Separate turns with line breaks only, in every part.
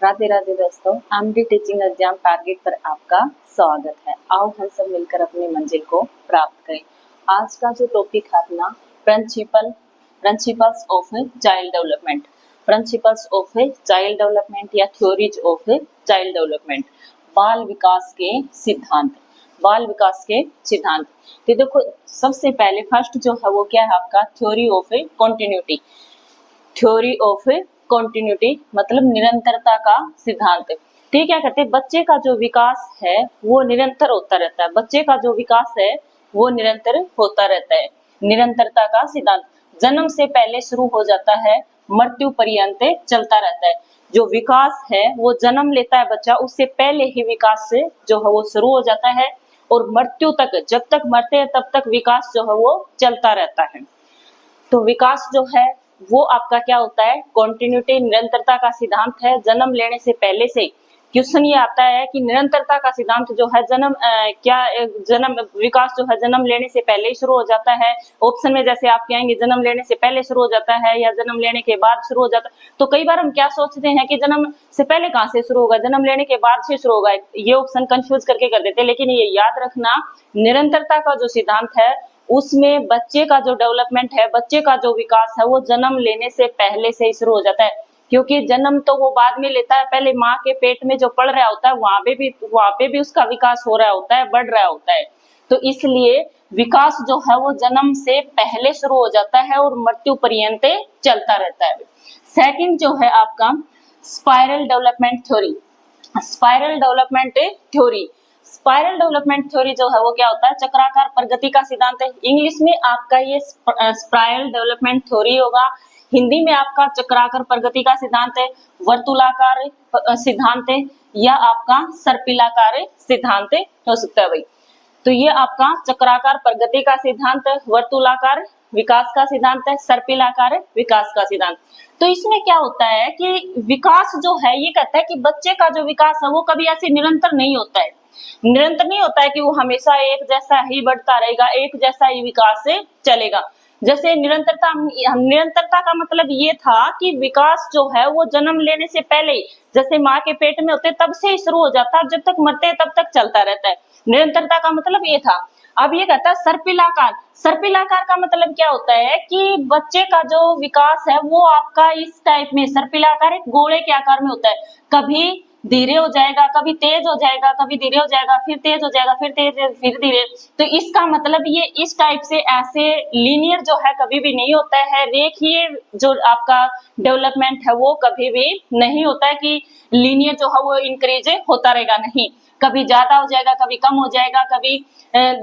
राधे राधे दोस्तों, MD teaching exam target पर आपका स्वागत है। आओ हम सब मिलकर अपनी मंजिल को प्राप्त करें। आज का जो टॉपिक है अपना principles of child development, principles of child development या थ्योरीज ऑफ चाइल्ड डेवलपमेंट, बाल विकास के सिद्धांत। बाल विकास के सिद्धांत तो देखो, सबसे पहले फर्स्ट जो है वो क्या है आपका theory of continuity. Theory of continuity मतलब निरंतरता का सिद्धांत। ठीक है, कहते हैं बच्चे का जो विकास है वो निरंतर होता रहता है। बच्चे का जो विकास है वो निरंतर होता रहता है। निरंतरता का सिद्धांत जन्म से पहले शुरू हो जाता है, मृत्यु पर्यंत चलता रहता है। जो विकास है वो जन्म लेता है बच्चा, उससे पहले ही विकास से जो है वो शुरू हो जाता है और मृत्यु तक, जब तक मरते हैं तब तक विकास जो है वो चलता रहता है। तो विकास जो है वो आपका क्या होता है, कॉन्टिन्यूटी निरंतरता का सिद्धांत है। जन्म लेने से पहले से क्वेश्चन ये आता है कि निरंतरता का सिद्धांत जो है जन्म विकास जो है जन्म लेने से पहले ही शुरू हो जाता है। ऑप्शन में जैसे आप कहेंगे जन्म लेने से पहले शुरू हो जाता है या जन्म लेने के बाद शुरू हो जाता है, तो कई बार हम क्या सोचते हैं कि जन्म से पहले कहाँ से शुरू होगा, जन्म लेने के बाद से शुरू होगा। ये ऑप्शन कंफ्यूज करके कर देते हैं, लेकिन ये याद रखना निरंतरता का जो सिद्धांत है उसमें बच्चे का जो डेवलपमेंट है, बच्चे का जो विकास है वो जन्म लेने से पहले से ही शुरू हो जाता है। क्योंकि जन्म तो वो बाद में लेता है, पहले माँ के पेट में जो पढ़ रहा होता है वहां पे भी उसका विकास हो रहा होता है, बढ़ रहा होता है। तो इसलिए विकास जो है वो जन्म से पहले शुरू हो जाता है और मृत्यु पर्यंत चलता रहता है। सेकंड जो है आपका spiral development theory. Spiral development theory, spiral development theory जो है वो क्या होता है, चक्राकार प्रगति का सिद्धांत है। इंग्लिश में आपका ये स्पाइरल डेवलपमेंट थ्योरी होगा, हिंदी में आपका चक्राकार प्रगति का सिद्धांत है, वर्तुलाकार सिद्धांत है या आपका सर्पिलाकार सिद्धांत हो सकता है भाई। तो ये आपका चक्राकार प्रगति का सिद्धांत है, वर्तुलाकार विकास का सिद्धांत है, सर्पिलाकार विकास का सिद्धांत। तो इसमें क्या होता है कि विकास जो है ये कहता है कि बच्चे का जो विकास है वो कभी ऐसे निरंतर नहीं होता है। निरंतर नहीं होता है कि वो हमेशा एक जैसा ही बढ़ता रहेगा, एक जैसा ही विकास से चलेगा। जैसे निरंतरता का मतलब ये था कि विकास जो है वो जन्म लेने से पहले ही, जैसे माँ के पेट में होते तब से ही शुरू हो जाता है, जब तक मरते हैं तब तक चलता रहता है। निरंतरता का मतलब ये था। अब ये कहता है सर्पिलाकार। सर्पिलाकार का मतलब क्या होता है कि बच्चे का जो विकास है वो आपका इस टाइप में, सर्पिलाकार एक गोले के आकार में होता है। कभी धीरे हो जाएगा, कभी तेज हो जाएगा, कभी धीरे हो जाएगा, फिर तेज हो जाएगा, फिर तेज, फिर धीरे। तो इसका मतलब ये इस टाइप से ऐसे लीनियर जो है कभी भी नहीं होता है। रेखीय जो आपका डेवलपमेंट है वो कभी भी नहीं होता है कि लीनियर जो है वो इंक्रीज होता रहेगा, नहीं। कभी ज्यादा हो जाएगा, कभी कम हो जाएगा, कभी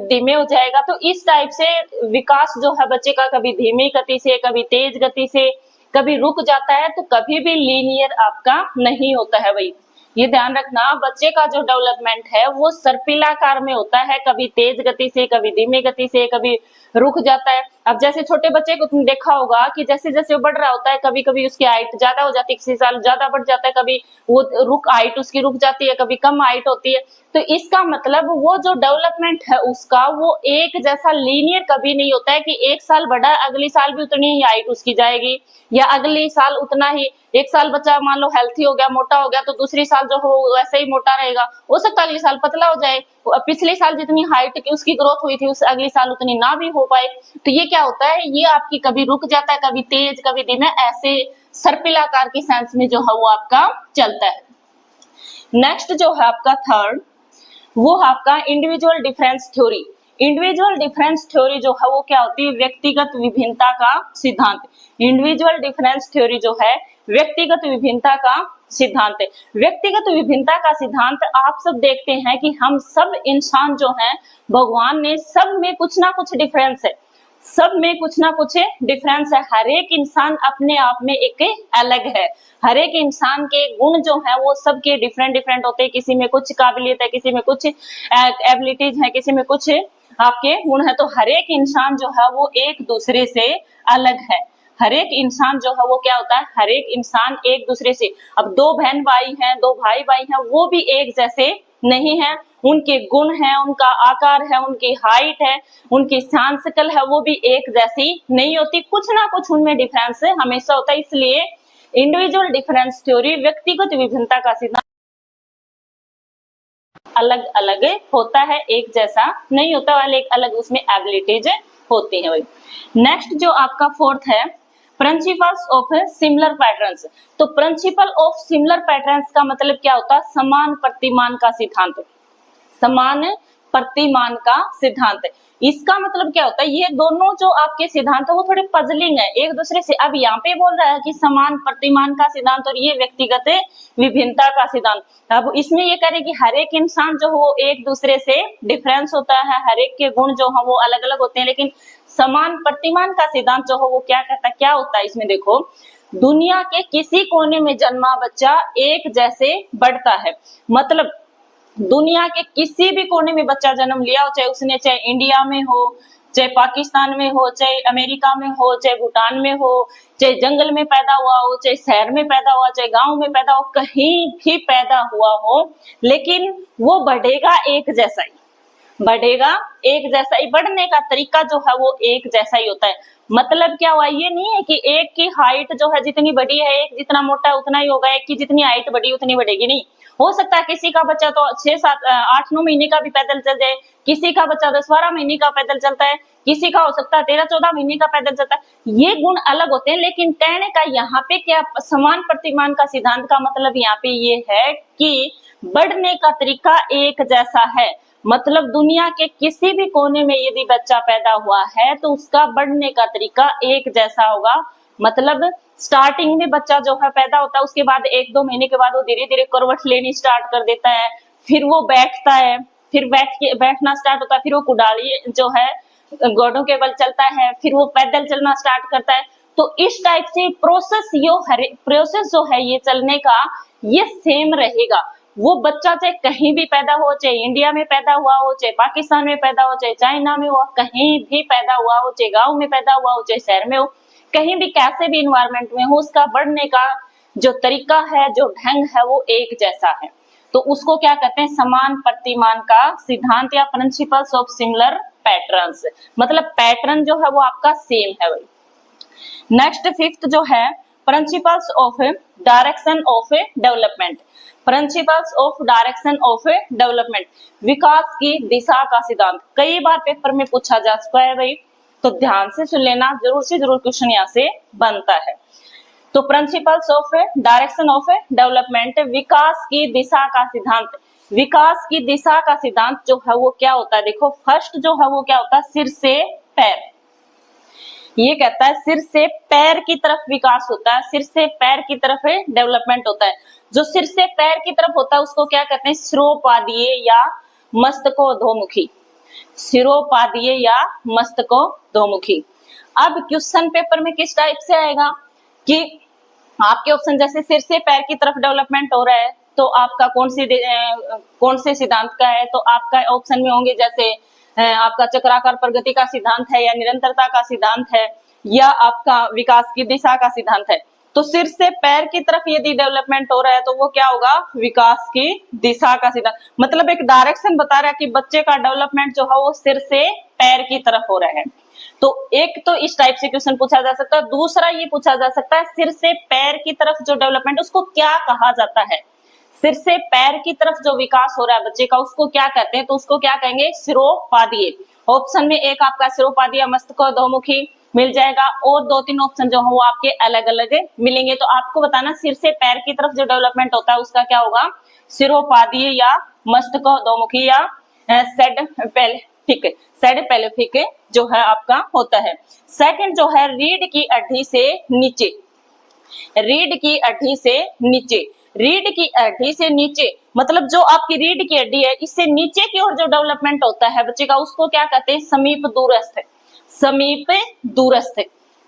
धीमे हो जाएगा। तो इस टाइप से विकास जो है बच्चे का कभी धीमी गति से, कभी तेज गति से, कभी रुक जाता है, तो कभी भी लीनियर आपका नहीं होता है भाई। ये ध्यान रखना, बच्चे का जो डेवलपमेंट है वो सर्पिलाकार में होता है, कभी तेज गति से, कभी धीमी गति से, कभी रुक जाता है। अब जैसे छोटे बच्चे को तुम देखा होगा कि जैसे जैसे वो बढ़ रहा होता है, कभी कभी उसकी हाइट ज्यादा हो जाती है, किसी साल ज्यादा बढ़ जाता है, कभी वो हाइट उसकी रुक जाती है, कभी कम हाइट होती है। तो इसका मतलब वो जो डेवलपमेंट है उसका वो एक जैसा लीनियर कभी नहीं होता है कि एक साल बढ़ा अगली साल भी उतनी ही हाइट उसकी जाएगी, या अगली साल उतना ही। एक साल बच्चा मान लो हेल्थी हो गया, मोटा हो गया, तो दूसरी साल जो हो वैसे ही मोटा रहेगा। हो सकता है अगले साल पतला हो जाए, पिछले साल जितनी हाइट की उसकी ग्रोथ हुई थी उस अगली साल उतनी ना भी हो पाए। तो ये क्या होता है, ये आपकी कभी रुक जाता है, कभी तेज, कभी धीमे, ऐसे सर्पिलाकार की सेंस में जो है वो आपका चलता है। नेक्स्ट जो है आपका थर्ड, वो आपका individual difference theory. Individual difference theory जो है वो क्या होती है, व्यक्तिगत विभिन्नता का सिद्धांत। इंडिविजुअल डिफरेंस थ्योरी जो है व्यक्तिगत विभिन्नता का सिद्धांत है। व्यक्तिगत विभिन्नता का सिद्धांत आप सब देखते हैं कि हम सब इंसान जो हैं, भगवान ने सब में कुछ ना कुछ डिफरेंस है, सब में कुछ ना कुछ डिफरेंस है। हर एक इंसान अपने आप में एक अलग है। हर एक इंसान के गुण जो है वो सबके डिफरेंट डिफरेंट होते हैं। किसी में कुछ काबिलियत है, किसी में कुछ एबिलिटीज है, किसी में कुछ आपके गुण है। तो हर एक इंसान जो है वो एक दूसरे से अलग है। हर एक इंसान जो है वो क्या होता है, हर एक इंसान एक दूसरे से, अब दो बहन भाई हैं, दो भाई भाई हैं, वो भी एक जैसे नहीं है। उनके गुण है, उनका आकार है, उनकी हाइट है, उनकी शान शक्ल है, वो भी एक जैसी नहीं होती। कुछ ना कुछ उनमें डिफरेंस हमेशा होता है। इसलिए इंडिविजुअल डिफरेंस थ्योरी व्यक्तिगत विभिन्नता का सिद्धांत अलग अलग होता है, एक जैसा नहीं होता, वाले एक अलग उसमें एबिलिटीज होती है। भाई नेक्स्ट जो आपका फोर्थ है प्रिंसिपल्स ऑफ सिमिलर पैटर्न्स। तो प्रिंसिपल ऑफ सिमिलर पैटर्न्स का मतलब क्या होता है? समान प्रतिमान का सिद्धांत, समान प्रतिमान का सिद्धांत। इसका मतलब क्या होता है? ये दोनों जो आपके सिद्धांत है वो थोड़े पजलिंग है एक दूसरे से। अब यहाँ पे बोल रहा है कि समान प्रतिमान का सिद्धांत और ये व्यक्तिगत विभिन्नता का सिद्धांत। अब इसमें ये करें कि हर एक इंसान जो हो एक दूसरे से डिफरेंस होता है, हर एक के गुण जो है वो अलग अलग होते हैं, लेकिन समान प्रतिमान का सिद्धांत जो हो वो क्या कहता है, क्या होता है इसमें? देखो, दुनिया के किसी कोने में जन्मा बच्चा एक जैसे बढ़ता है। मतलब दुनिया के किसी भी कोने में बच्चा जन्म लिया हो, चाहे उसने चाहे इंडिया में हो, चाहे पाकिस्तान में हो, चाहे अमेरिका में हो, चाहे भूटान में हो, चाहे जंगल में पैदा हुआ हो, चाहे शहर में पैदा हुआ, चाहे गांव में पैदा हो, कहीं भी पैदा हुआ हो, लेकिन वो बढ़ेगा एक जैसा ही, बढ़ेगा एक जैसा ही। बढ़ने का तरीका जो है वो एक जैसा ही होता है। मतलब क्या हुआ? ये नहीं है कि एक की हाइट जो है जितनी बड़ी है, एक जितना मोटा है उतना ही होगा, एक की जितनी हाइट बड़ी उतनी बढ़ेगी, नहीं। हो सकता है किसी का बच्चा तो 6, 7, 8, 9 महीने का भी पैदल चल जाए, किसी का बच्चा 10, 12 महीने का पैदल चलता है, किसी का हो सकता है 13, 14 महीने का पैदल चलता है। ये गुण अलग होते हैं, लेकिन कहने का यहाँ पे क्या, समान प्रतिमान का सिद्धांत का मतलब यहाँ पे ये है कि बढ़ने का तरीका एक जैसा है। मतलब दुनिया के किसी भी कोने में यदि बच्चा पैदा हुआ है तो उसका बढ़ने का तरीका एक जैसा होगा। मतलब स्टार्टिंग में बच्चा जो है पैदा होता है, उसके बाद 1-2 महीने के बाद वो धीरे धीरे करवट लेनी स्टार्ट कर देता है, फिर वो बैठता है, फिर बैठना स्टार्ट होता है, फिर वो कुदाली जो है घोड़ों के बल चलता है, फिर वो पैदल चलना स्टार्ट करता है। तो इस टाइप से प्रोसेस जो है ये चलने का ये सेम रहेगा। वो बच्चा चाहे कहीं भी पैदा हो, चाहे इंडिया में पैदा हुआ हो, चाहे पाकिस्तान में पैदा हो, चाहे चाइना में हो, कहीं भी पैदा हुआ हो, चाहे गांव में पैदा हुआ हो, चाहे शहर में हो, कहीं भी कैसे भी इन्वायरमेंट में हो, उसका बढ़ने का जो तरीका है, जो ढंग है वो एक जैसा है। तो उसको क्या कहते हैं? समान प्रतिमान का सिद्धांत या प्रिंसिपल्स ऑफ सिमिलर पैटर्न्स। मतलब पैटर्न जो है वो आपका सेम है। भाई नेक्स्ट फिफ्थ जो है principles of direction of development. Principles of direction of development, विकास की दिशा का सिद्धांत। कई बार पेपर में पूछा जा चुका है भाई, तो ध्यान से सुन लेना, जरूर से जरूर क्वेश्चन यहाँ से बनता है। तो principles of direction of development, विकास की दिशा का सिद्धांत। विकास की दिशा का सिद्धांत जो है वो क्या होता है? देखो, फर्स्ट जो है वो क्या होता है? सिर से पैर। ये कहता है सिर से पैर की तरफ विकास होता है, सिर से पैर की तरफ डेवलपमेंट होता है। जो सिर से पैर की तरफ होता है उसको क्या कहते हैं? शिरोपादीय या मस्तकोधोमुखी। शिरोपादीय या मस्तकोधोमुखी। अब क्वेश्चन पेपर में किस टाइप से आएगा कि आपके ऑप्शन जैसे सिर से पैर की तरफ डेवलपमेंट हो रहा है तो आपका कौन से सिद्धांत का है? तो आपका ऑप्शन में होंगे जैसे आपका चक्राकार प्रगति का सिद्धांत है, या निरंतरता का सिद्धांत है, या आपका विकास की दिशा का सिद्धांत है। तो सिर से पैर की तरफ यदि डेवलपमेंट हो रहा है तो वो क्या होगा? विकास की दिशा का सिद्धांत। मतलब एक डायरेक्शन बता रहा है कि बच्चे का डेवलपमेंट जो है वो सिर से पैर की तरफ हो रहा है। तो एक तो इस टाइप से क्वेश्चन पूछा जा सकता है। दूसरा ये पूछा जा सकता है सिर से पैर की तरफ जो डेवलपमेंट उसको क्या कहा जाता है? सिर से पैर की तरफ जो विकास हो रहा है बच्चे का उसको क्या कहते हैं? तो उसको क्या कहेंगे? शिरोपादीय। ऑप्शन में एक आपका शिरोपादीय मस्तकोधोमुखी मिल जाएगा, और 2-3 ऑप्शन जो है वो आपके अलग अलग मिलेंगे। तो आपको बताना सिर से पैर की तरफ जो डेवलपमेंट होता है उसका क्या होगा? शिरोपादीय या मस्तकोधोमुखी या सेडपेलेफिक जो है आपका होता है। सेकंड जो है रीढ़ की हड्डी से नीचे। रीढ़ की हड्डी से नीचे, रीढ़ की हड्डी से नीचे मतलब जो आपकी रीढ़ की हड्डी है इससे नीचे की ओर जो डेवलपमेंट होता है बच्चे का उसको क्या कहते हैं? समीप दूरस्थ। समीप दूरस्थ,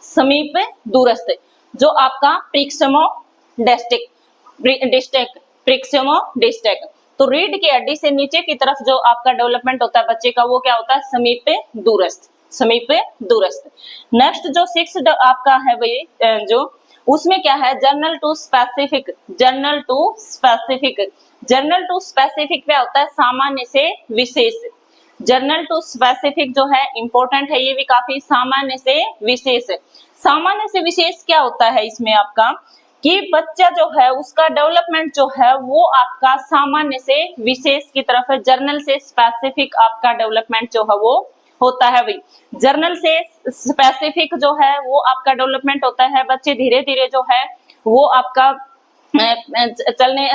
समीप दूरस्थ। जो आपका प्रिक्समोडिस्टेक। तो रीढ़ की हड्डी से नीचे की तरफ जो आपका डेवलपमेंट होता है बच्चे का वो क्या होता है? समीप दूरस्थ, समीप दूरस्थ। नेक्स्ट जो 6 आपका है भाई जो उसमें क्या है? General to specific. General to specific, general to specific क्या होता है? सामान्य से विशेष। जर्नल टू स्पेसिफिक जो है इंपॉर्टेंट है, ये भी काफी। सामान्य से विशेष, सामान्य से विशेष क्या होता है इसमें आपका कि बच्चा जो है उसका डेवलपमेंट जो है वो आपका सामान्य से विशेष की तरफ है, जर्नल से स्पेसिफिक आपका डेवलपमेंट जो है वो होता है भाई। जर्नल से स्पेसिफिक जो है वो आपका डेवलपमेंट होता है। बच्चे धीरे धीरे जो है वो आपका चलने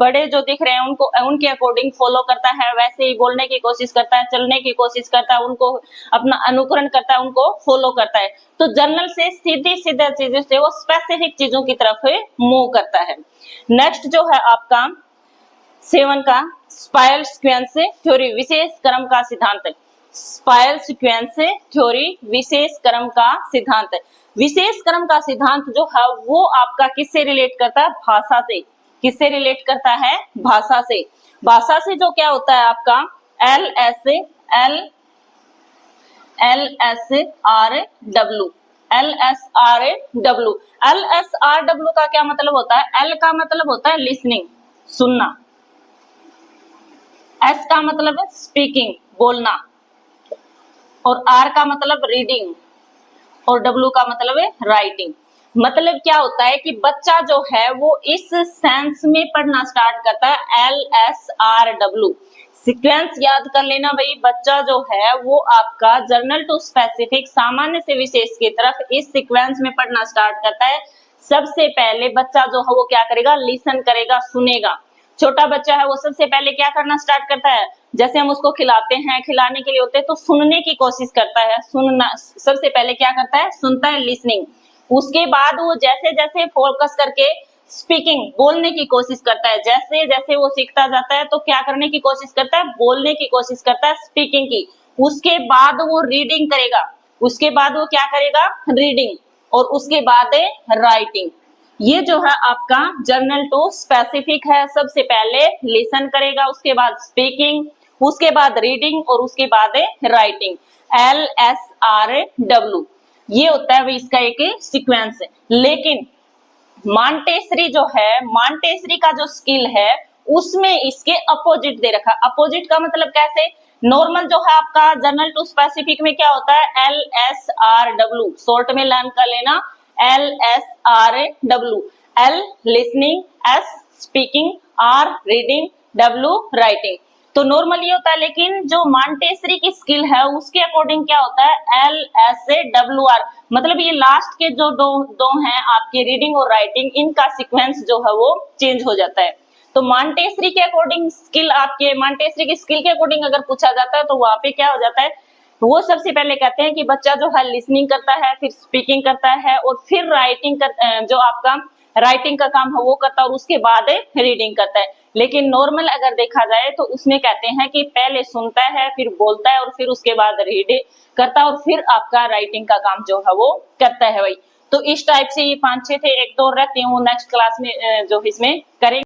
बड़े जो दिख रहे हैं उनको उनके अकॉर्डिंग फॉलो करता है, वैसे ही बोलने की कोशिश करता है, चलने की कोशिश करता है, उनको अपना अनुकरण करता है, उनको फॉलो करता है। तो जर्नल से सीधी सीधे चीजों से वो स्पेसिफिक चीजों की तरफ मूव करता है। नेक्स्ट जो है आपका 7 का स्पाइरल सीक्वेंस थ्योरी, विशेष क्रम का सिद्धांत। स्पाइरल सीक्वेंस थ्योरी, विशेष क्रम का सिद्धांत। विशेष क्रम का सिद्धांत जो है वो आपका किससे रिलेट करता है? भाषा से। किससे रिलेट करता है? भाषा से। भाषा से जो क्या होता है आपका LSRW का क्या मतलब होता है? L का मतलब होता है लिसनिंग, सुनना। S का मतलब है स्पीकिंग, बोलना। और R का मतलब रीडिंग और W का मतलब है राइटिंग। मतलब क्या होता है कि बच्चा जो है वो इस सेंस में पढ़ना स्टार्ट करता है LSRW। सीक्वेंस याद कर लेना भाई, बच्चा जो है वो आपका जर्नल टू स्पेसिफिक, सामान्य से विशेष की तरफ इस सीक्वेंस में पढ़ना स्टार्ट करता है। सबसे पहले बच्चा जो है वो क्या करेगा? लिसन करेगा, सुनेगा। छोटा बच्चा है वो सबसे पहले क्या करना स्टार्ट करता है? जैसे हम उसको खिलाते हैं, खिलाने के लिए होते हैं तो सुनने की कोशिश करता है। सुनना सबसे पहले क्या करता है? सुनता है, लिसनिंग। उसके बाद वो जैसे जैसे फोकस करके स्पीकिंग, बोलने की कोशिश करता है। जैसे जैसे वो सीखता जाता है तो क्या करने की कोशिश करता है? बोलने की कोशिश करता है, स्पीकिंग की। उसके बाद वो रीडिंग करेगा। उसके बाद वो क्या करेगा? रीडिंग। और उसके बाद राइटिंग। ये जो है आपका जर्नल टू स्पेसिफिक है। सबसे पहले लिसन करेगा, उसके बाद स्पीकिंग, उसके बाद रीडिंग और उसके बाद राइटिंग। LSRW ये होता है इसका एक सीक्वेंस है। लेकिन मॉन्टेसरी जो है, मॉन्टेसरी का जो स्किल है उसमें इसके अपोजिट दे रखा। अपोजिट का मतलब कैसे? नॉर्मल जो है आपका जर्नल टू स्पेसिफिक में क्या होता है? LSRW, शॉर्ट में लर्न कर लेना LSRW। L listening, S speaking, R reading, W writing. तो नॉर्मल ये होता है, लेकिन जो मॉन्टेसरी की स्किल है उसके अकॉर्डिंग क्या होता है? LSAWR। मतलब ये लास्ट के जो दो हैं आपके रीडिंग और राइटिंग, इनका सीक्वेंस जो है वो चेंज हो जाता है। तो मॉन्टेसरी के अकॉर्डिंग स्किल, आपके मॉन्टेसरी की स्किल के अकॉर्डिंग अगर पूछा जाता है तो वहां पे क्या हो जाता है? वो सबसे पहले कहते हैं कि बच्चा जो है लिसनिंग करता है, फिर स्पीकिंग करता है और फिर राइटिंग जो आपका राइटिंग का काम है वो करता है और उसके बाद रीडिंग करता है। लेकिन नॉर्मल अगर देखा जाए तो उसमें कहते हैं कि पहले सुनता है, फिर बोलता है और फिर उसके बाद रीड करता है और फिर आपका राइटिंग का काम जो है वो करता है भाई। तो इस टाइप से ये 5-6 थे, एक तो और रहते हैं वो नेक्स्ट क्लास में जो इसमें करेंगे।